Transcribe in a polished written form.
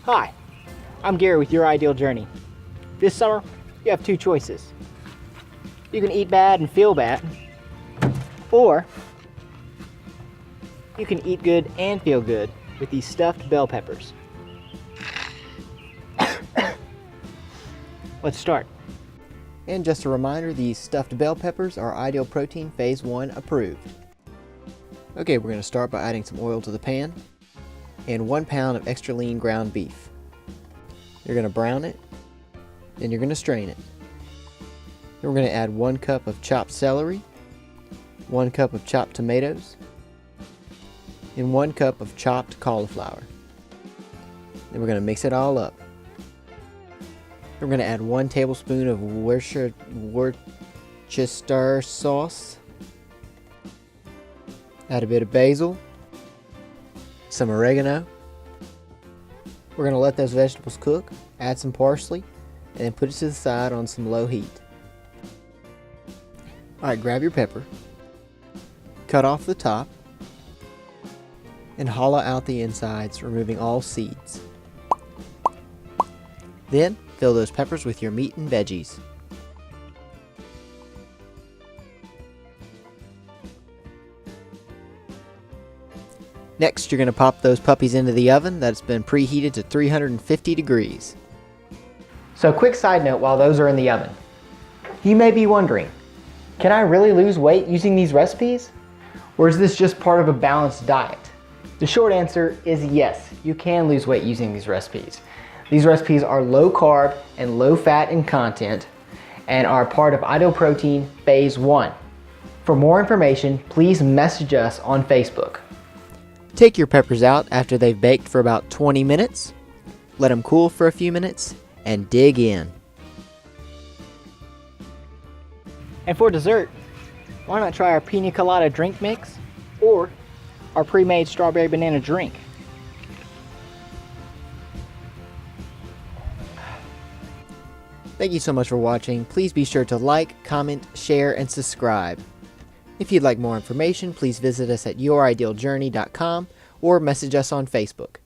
Hi, I'm Gary with Your Ideal Journey. This summer, you have two choices. You can eat bad and feel bad, or you can eat good and feel good with these stuffed bell peppers. Let's start. And just a reminder, these stuffed bell peppers are Ideal Protein Phase 1 approved. Okay, we're going to start by adding some oil to the pan and 1 pound of extra lean ground beef. You're going to brown it, then you're going to strain it. Then we're going to add 1 cup of chopped celery, 1 cup of chopped tomatoes, and 1 cup of chopped cauliflower. Then we're going to mix it all up. We're going to add 1 tablespoon of Worcestershire sauce. Add a bit of basil, some oregano. We're going to let those vegetables cook, add some parsley, and then put it to the side on some low heat. Alright, grab your pepper, cut off the top, and hollow out the insides, removing all seeds. Then, fill those peppers with your meat and veggies. Next, you're going to pop those puppies into the oven that's been preheated to 350 degrees. So, quick side note while those are in the oven. You may be wondering, can I really lose weight using these recipes? Or is this just part of a balanced diet? The short answer is yes, you can lose weight using these recipes. These recipes are low carb and low fat in content and are part of Ideal Protein Phase 1. For more information, please message us on Facebook. Take your peppers out after they've baked for about 20 minutes. Let them cool for a few minutes and dig in. And for dessert, why not try our pina colada drink mix or our pre-made strawberry banana drink? Thank you so much for watching. Please be sure to like, comment, share, and subscribe. If you'd like more information, please visit us at youridealjourney.com or message us on Facebook.